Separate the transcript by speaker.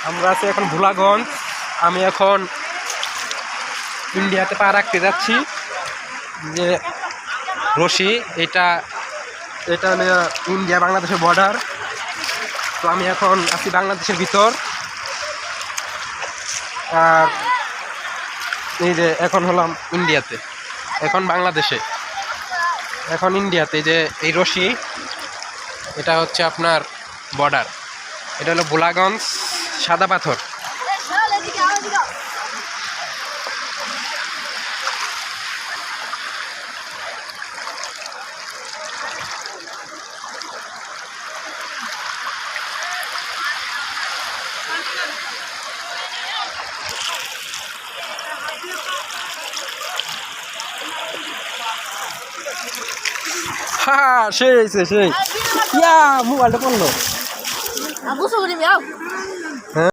Speaker 1: আমরা আছি এখন ভোলাগঞ্জ। আমি এখন ইন্ডিয়াতে পা রাখতে যাচ্ছি। যে রশি এটা হলো ইন্ডিয়া বাংলাদেশের বর্ডার। তো আমি এখন আছি বাংলাদেশের ভিতর। আর এই যে এখন হলাম ইন্ডিয়াতে, এখন বাংলাদেশে, এখন ইন্ডিয়াতে। যে এই রশি এটা হচ্ছে আপনার বর্ডার। এটা হলো ভোলাগঞ্জ সাদা পাথর। হ্যাঁ সেই ইয়া মোবাইলটা পড়লো।